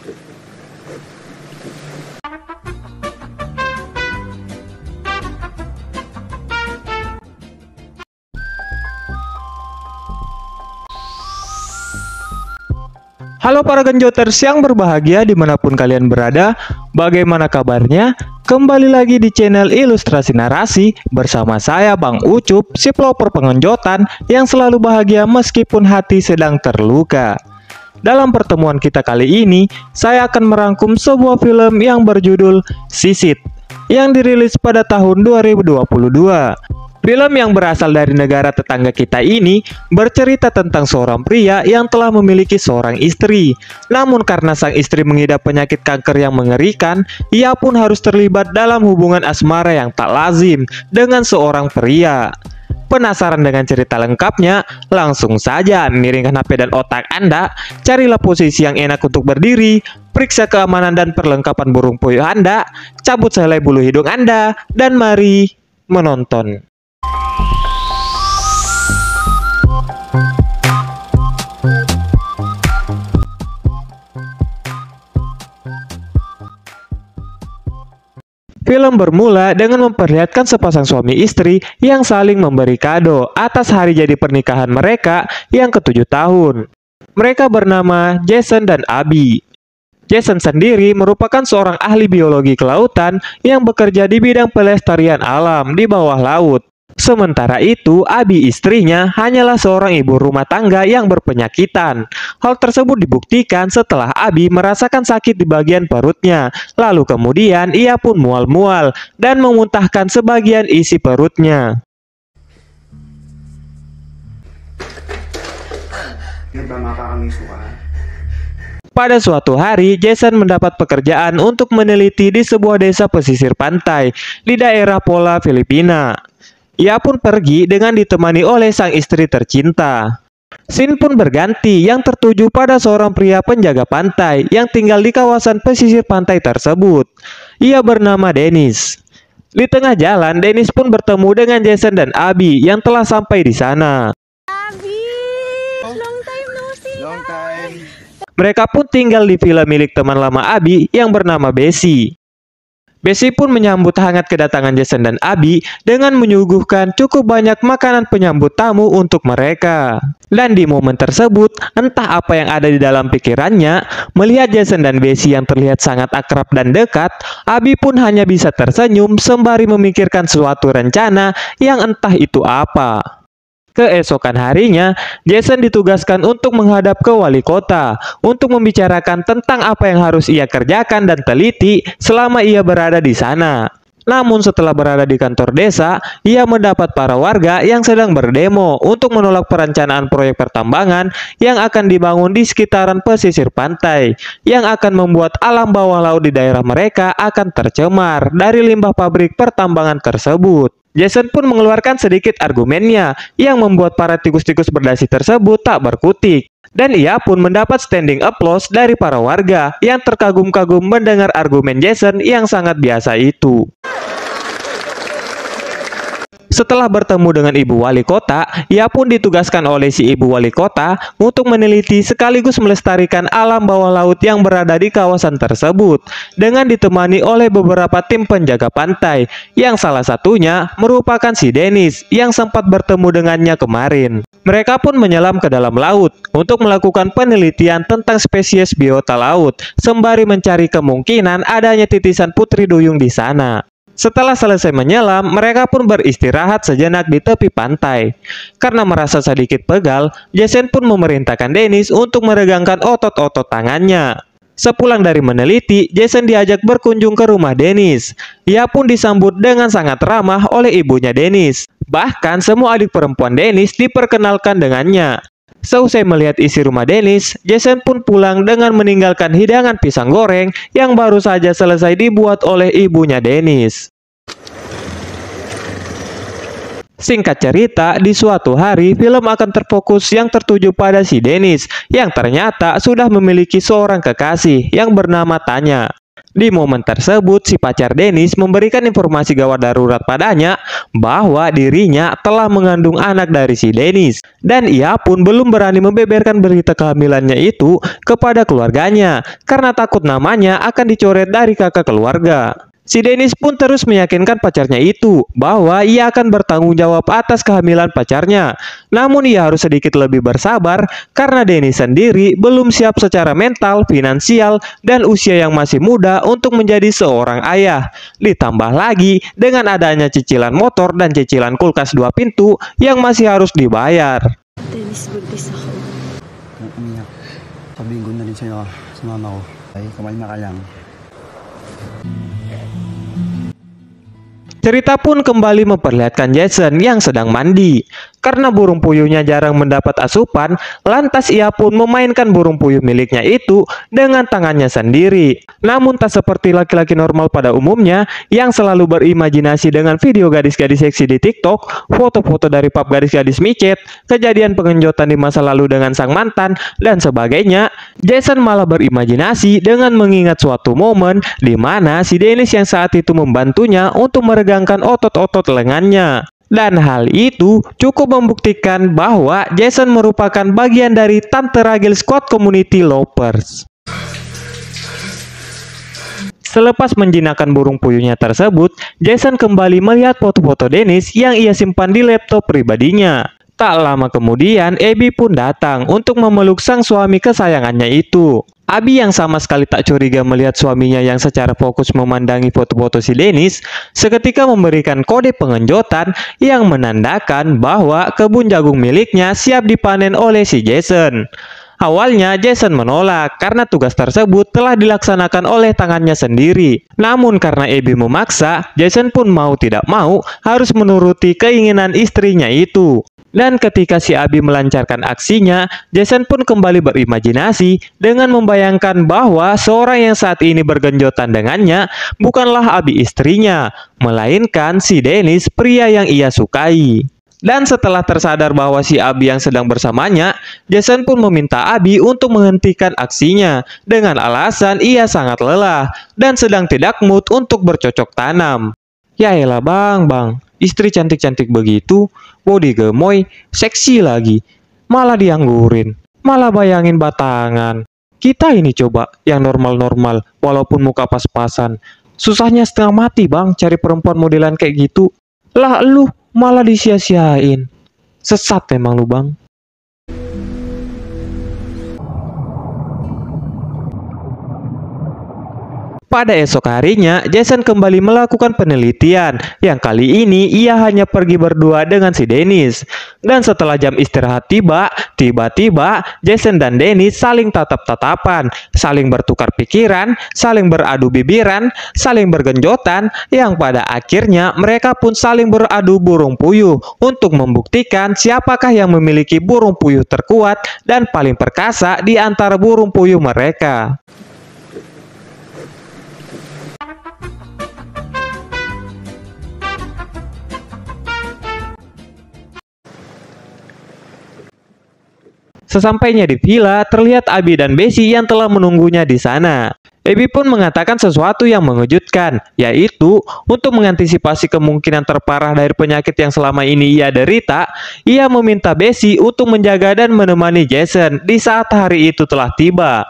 Halo para genjoters yang berbahagia dimanapun kalian berada, bagaimana kabarnya? Kembali lagi di channel Ilustrasi Narasi bersama saya Bang Ucup, si pelopor pengenjotan yang selalu bahagia meskipun hati sedang terluka. Dalam pertemuan kita kali ini, saya akan merangkum sebuah film yang berjudul Sisit yang dirilis pada tahun 2022. Film yang berasal dari negara tetangga kita ini bercerita tentang seorang pria yang telah memiliki seorang istri. Namun karena sang istri mengidap penyakit kanker yang mengerikan, ia pun harus terlibat dalam hubungan asmara yang tak lazim dengan seorang pria. Penasaran dengan cerita lengkapnya? Langsung saja miringkan HP dan otak Anda, carilah posisi yang enak untuk berdiri, periksa keamanan dan perlengkapan burung puyuh Anda, cabut sehelai bulu hidung Anda, dan mari menonton. Film bermula dengan memperlihatkan sepasang suami istri yang saling memberi kado atas hari jadi pernikahan mereka yang ke-7 tahun. Mereka bernama Jason dan Abby. Jason sendiri merupakan seorang ahli biologi kelautan yang bekerja di bidang pelestarian alam di bawah laut. Sementara itu, Abby istrinya hanyalah seorang ibu rumah tangga yang berpenyakitan. Hal tersebut dibuktikan setelah Abby merasakan sakit di bagian perutnya. Lalu kemudian ia pun mual-mual dan memuntahkan sebagian isi perutnya. Pada suatu hari, Jason mendapat pekerjaan untuk meneliti di sebuah desa pesisir pantai di daerah Pola, Filipina. Ia pun pergi dengan ditemani oleh sang istri tercinta. Scene pun berganti yang tertuju pada seorang pria penjaga pantai yang tinggal di kawasan pesisir pantai tersebut. Ia bernama Dennis. Di tengah jalan, Dennis pun bertemu dengan Jason dan Abby yang telah sampai di sana. Abby, long time no see. Long time. Mereka pun tinggal di villa milik teman lama Abby yang bernama Bessie. Bessie pun menyambut hangat kedatangan Jason dan Abby dengan menyuguhkan cukup banyak makanan penyambut tamu untuk mereka. Dan di momen tersebut, entah apa yang ada di dalam pikirannya, melihat Jason dan Bessie yang terlihat sangat akrab dan dekat, Abby pun hanya bisa tersenyum sembari memikirkan suatu rencana yang entah itu apa. Keesokan harinya, Jason ditugaskan untuk menghadap ke wali kota untuk membicarakan tentang apa yang harus ia kerjakan dan teliti selama ia berada di sana. Namun setelah berada di kantor desa, ia mendapat para warga yang sedang berdemo untuk menolak perencanaan proyek pertambangan yang akan dibangun di sekitaran pesisir pantai, yang akan membuat alam bawah laut di daerah mereka akan tercemar dari limbah pabrik pertambangan tersebut. Jason pun mengeluarkan sedikit argumennya yang membuat para tikus-tikus berdasi tersebut tak berkutik. Dan ia pun mendapat standing applause dari para warga yang terkagum-kagum mendengar argumen Jason yang sangat biasa itu. Setelah bertemu dengan ibu wali kota, ia pun ditugaskan oleh si ibu wali kota untuk meneliti sekaligus melestarikan alam bawah laut yang berada di kawasan tersebut, dengan ditemani oleh beberapa tim penjaga pantai, yang salah satunya merupakan si Dennis yang sempat bertemu dengannya kemarin. Mereka pun menyelam ke dalam laut untuk melakukan penelitian tentang spesies biota laut, sembari mencari kemungkinan adanya titisan putri duyung di sana. Setelah selesai menyelam, mereka pun beristirahat sejenak di tepi pantai. Karena merasa sedikit pegal, Jason pun memerintahkan Dennis untuk meregangkan otot-otot tangannya. Sepulang dari meneliti, Jason diajak berkunjung ke rumah Dennis. Ia pun disambut dengan sangat ramah oleh ibunya Dennis. Bahkan semua adik perempuan Dennis diperkenalkan dengannya. Seusai melihat isi rumah Dennis, Jason pun pulang dengan meninggalkan hidangan pisang goreng yang baru saja selesai dibuat oleh ibunya Dennis. Singkat cerita, di suatu hari film akan terfokus yang tertuju pada si Dennis yang ternyata sudah memiliki seorang kekasih yang bernama Tanya. Di momen tersebut, si pacar Dennis memberikan informasi gawat darurat padanya bahwa dirinya telah mengandung anak dari si Dennis. Dan ia pun belum berani membeberkan berita kehamilannya itu kepada keluarganya karena takut namanya akan dicoret dari kakak keluarga. Si Dennis pun terus meyakinkan pacarnya itu bahwa ia akan bertanggung jawab atas kehamilan pacarnya. Namun ia harus sedikit lebih bersabar karena Dennis sendiri belum siap secara mental, finansial, dan usia yang masih muda untuk menjadi seorang ayah. Ditambah lagi dengan adanya cicilan motor dan cicilan kulkas 2 pintu yang masih harus dibayar. Dennis, buntis ako. Umiyak. Sabihin ko na rin sa'yo, sa mama ko. Ay, kumalma ka lang. Cerita pun kembali memperlihatkan Jason yang sedang mandi. Karena burung puyuhnya jarang mendapat asupan, lantas ia pun memainkan burung puyuh miliknya itu dengan tangannya sendiri. Namun tak seperti laki-laki normal pada umumnya yang selalu berimajinasi dengan video gadis-gadis seksi di TikTok, foto-foto dari pub gadis-gadis micet, kejadian pengenjotan di masa lalu dengan sang mantan, dan sebagainya. Jason malah berimajinasi dengan mengingat suatu momen di mana si Dennis yang saat itu membantunya untuk meregangkan otot-otot lengannya. Dan hal itu cukup membuktikan bahwa Jason merupakan bagian dari Tante Ragil Squad Community Lovers. Selepas menjinakkan burung puyuhnya tersebut, Jason kembali melihat foto-foto Dennis yang ia simpan di laptop pribadinya. Tak lama kemudian, Abby pun datang untuk memeluk sang suami kesayangannya itu. Abby yang sama sekali tak curiga melihat suaminya yang secara fokus memandangi foto-foto si Dennis, seketika memberikan kode pengenjotan yang menandakan bahwa kebun jagung miliknya siap dipanen oleh si Jason. Awalnya Jason menolak karena tugas tersebut telah dilaksanakan oleh tangannya sendiri. Namun karena Abby memaksa, Jason pun mau tidak mau harus menuruti keinginan istrinya itu. Dan ketika si Abby melancarkan aksinya, Jason pun kembali berimajinasi dengan membayangkan bahwa seorang yang saat ini bergenjotan dengannya bukanlah Abby istrinya, melainkan si Dennis, pria yang ia sukai. Dan setelah tersadar bahwa si Abby yang sedang bersamanya, Jason pun meminta Abby untuk menghentikan aksinya dengan alasan ia sangat lelah dan sedang tidak mood untuk bercocok tanam. Ya elah bang, istri cantik-cantik begitu, body gemoy, seksi lagi, malah dianggurin, malah bayangin batangan. Kita ini coba yang normal-normal, walaupun muka pas-pasan. Susahnya setengah mati bang cari perempuan modelan kayak gitu. Lah lu malah disia-siain. Sesat memang lu bang. Pada esok harinya, Jason kembali melakukan penelitian, yang kali ini ia hanya pergi berdua dengan si Dennis. Dan setelah jam istirahat tiba, tiba-tiba Jason dan Dennis saling tatap-tatapan, saling bertukar pikiran, saling beradu bibiran, saling bergenjotan, yang pada akhirnya mereka pun saling beradu burung puyuh untuk membuktikan siapakah yang memiliki burung puyuh terkuat dan paling perkasa di antara burung puyuh mereka. Sesampainya di villa, terlihat Abby dan Bessie yang telah menunggunya di sana. Abby pun mengatakan sesuatu yang mengejutkan, yaitu untuk mengantisipasi kemungkinan terparah dari penyakit yang selama ini ia derita, ia meminta Bessie untuk menjaga dan menemani Jason di saat hari itu telah tiba.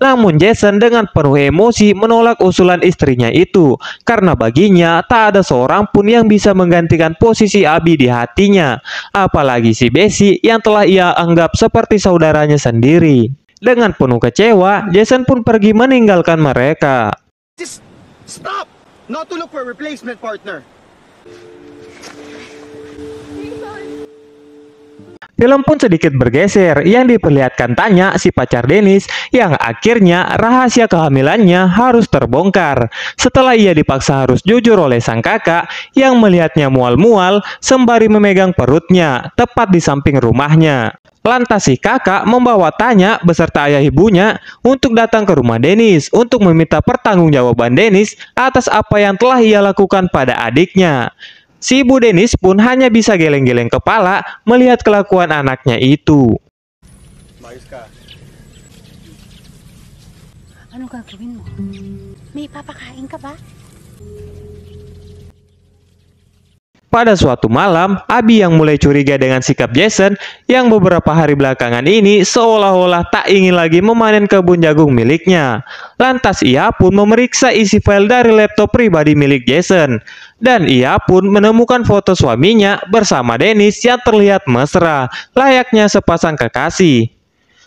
Namun Jason dengan penuh emosi menolak usulan istrinya itu, karena baginya tak ada seorang pun yang bisa menggantikan posisi Abby di hatinya, apalagi si Bessie yang telah ia anggap seperti saudaranya sendiri. Dengan penuh kecewa, Jason pun pergi meninggalkan mereka. Just stop! Not to look for a replacement partner. Film pun sedikit bergeser yang diperlihatkan Tanya, si pacar Dennis, yang akhirnya rahasia kehamilannya harus terbongkar setelah ia dipaksa harus jujur oleh sang kakak yang melihatnya mual-mual sembari memegang perutnya tepat di samping rumahnya. Lantas si kakak membawa Tanya beserta ayah ibunya untuk datang ke rumah Dennis untuk meminta pertanggungjawaban Dennis atas apa yang telah ia lakukan pada adiknya. Si ibu Dennis pun hanya bisa geleng-geleng kepala melihat kelakuan anaknya itu. Ano gagawin mo? May papakain ka ba? Pada suatu malam, Abi yang mulai curiga dengan sikap Jason yang beberapa hari belakangan ini seolah-olah tak ingin lagi memanen kebun jagung miliknya. Lantas ia pun memeriksa isi file dari laptop pribadi milik Jason. Dan ia pun menemukan foto suaminya bersama Dennis yang terlihat mesra, layaknya sepasang kekasih.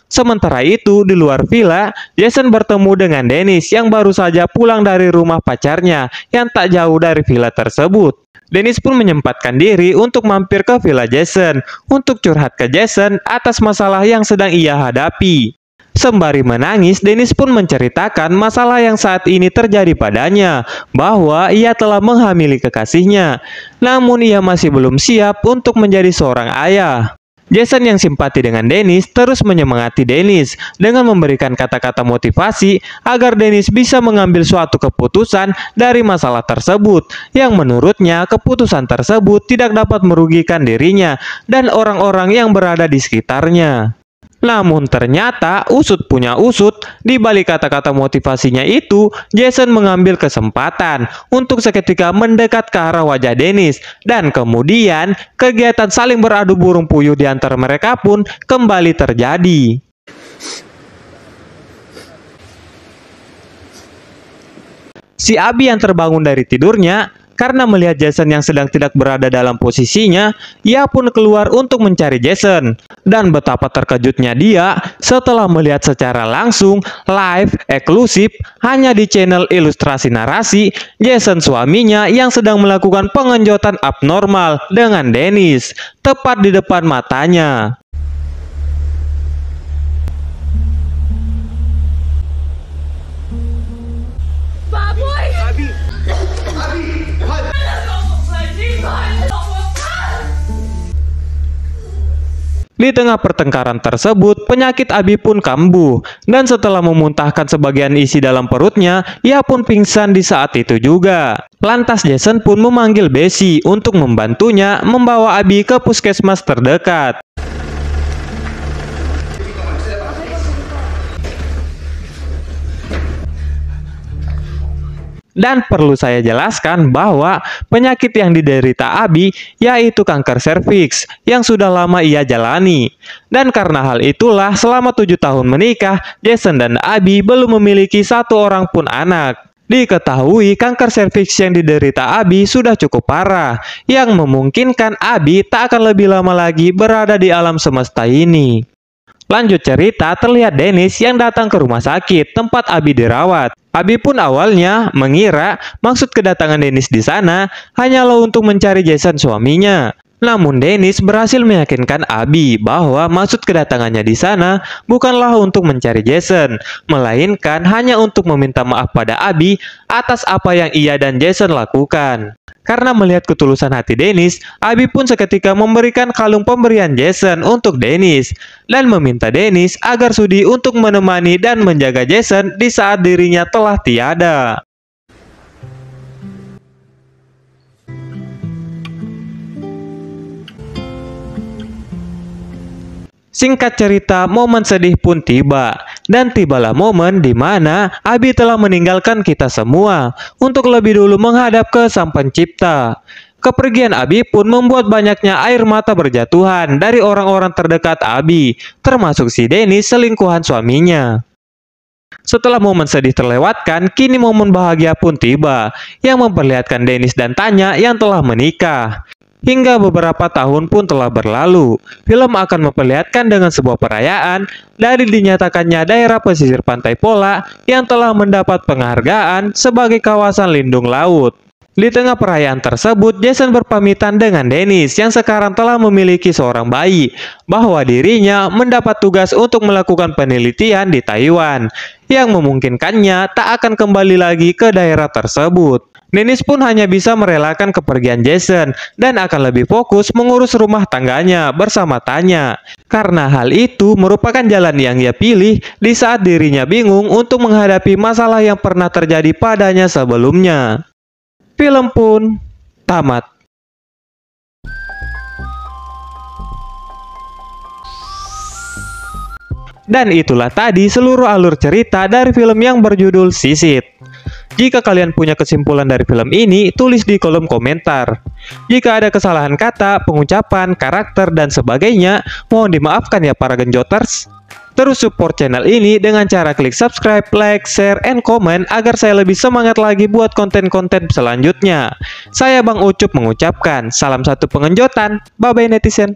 Sementara itu, di luar villa, Jason bertemu dengan Dennis yang baru saja pulang dari rumah pacarnya yang tak jauh dari villa tersebut. Dennis pun menyempatkan diri untuk mampir ke villa Jason untuk curhat ke Jason atas masalah yang sedang ia hadapi. Sembari menangis, Dennis pun menceritakan masalah yang saat ini terjadi padanya, bahwa ia telah menghamili kekasihnya. Namun ia masih belum siap untuk menjadi seorang ayah. Jason yang simpati dengan Dennis terus menyemangati Dennis dengan memberikan kata-kata motivasi agar Dennis bisa mengambil suatu keputusan dari masalah tersebut yang menurutnya keputusan tersebut tidak dapat merugikan dirinya dan orang-orang yang berada di sekitarnya. Namun ternyata usut punya usut, di balik kata-kata motivasinya itu, Jason mengambil kesempatan untuk seketika mendekat ke arah wajah Dennis dan kemudian kegiatan saling beradu burung puyuh di antara mereka pun kembali terjadi. Si Abi yang terbangun dari tidurnya karena melihat Jason yang sedang tidak berada dalam posisinya, ia pun keluar untuk mencari Jason. Dan betapa terkejutnya dia setelah melihat secara langsung, live, eksklusif, hanya di channel Ilustrasi Narasi, Jason suaminya yang sedang melakukan pengenjotan abnormal dengan Dennis, tepat di depan matanya. Di tengah pertengkaran tersebut, penyakit Abi pun kambuh, dan setelah memuntahkan sebagian isi dalam perutnya, ia pun pingsan di saat itu juga. Lantas Jason pun memanggil Bessie untuk membantunya membawa Abi ke puskesmas terdekat. Dan perlu saya jelaskan bahwa penyakit yang diderita Abi yaitu kanker serviks yang sudah lama ia jalani. Dan karena hal itulah selama 7 tahun menikah, Jason dan Abi belum memiliki satu orang pun anak. Diketahui kanker serviks yang diderita Abi sudah cukup parah, yang memungkinkan Abi tak akan lebih lama lagi berada di alam semesta ini. Lanjut cerita, terlihat Dennis yang datang ke rumah sakit tempat Abi dirawat. Abi pun awalnya mengira maksud kedatangan Dennis di sana hanyalah untuk mencari Jason suaminya. Namun Dennis berhasil meyakinkan Abi bahwa maksud kedatangannya di sana bukanlah untuk mencari Jason, melainkan hanya untuk meminta maaf pada Abi atas apa yang ia dan Jason lakukan. Karena melihat ketulusan hati Dennis, Abi pun seketika memberikan kalung pemberian Jason untuk Dennis dan meminta Dennis agar sudi untuk menemani dan menjaga Jason di saat dirinya telah tiada. Singkat cerita, momen sedih pun tiba, dan tibalah momen di mana Abi telah meninggalkan kita semua untuk lebih dulu menghadap ke Sang Pencipta. Kepergian Abi pun membuat banyaknya air mata berjatuhan dari orang-orang terdekat Abi, termasuk si Dennis selingkuhan suaminya. Setelah momen sedih terlewatkan, kini momen bahagia pun tiba, yang memperlihatkan Dennis dan Tanya yang telah menikah. Hingga beberapa tahun pun telah berlalu, film akan memperlihatkan dengan sebuah perayaan dari dinyatakannya daerah pesisir Pantai Pola yang telah mendapat penghargaan sebagai kawasan lindung laut. Di tengah perayaan tersebut, Jason berpamitan dengan Dennis yang sekarang telah memiliki seorang bayi, bahwa dirinya mendapat tugas untuk melakukan penelitian di Taiwan, yang memungkinkannya tak akan kembali lagi ke daerah tersebut. Dennis pun hanya bisa merelakan kepergian Jason dan akan lebih fokus mengurus rumah tangganya bersama Tanya. Karena hal itu merupakan jalan yang ia pilih di saat dirinya bingung untuk menghadapi masalah yang pernah terjadi padanya sebelumnya. Film pun tamat. Dan itulah tadi seluruh alur cerita dari film yang berjudul Sisit. Jika kalian punya kesimpulan dari film ini, tulis di kolom komentar. Jika ada kesalahan kata, pengucapan, karakter, dan sebagainya, mohon dimaafkan ya para genjoters. Terus support channel ini dengan cara klik subscribe, like, share, and comment agar saya lebih semangat lagi buat konten-konten selanjutnya. Saya Bang Ucup mengucapkan, salam satu pengenjotan, bye-bye netizen.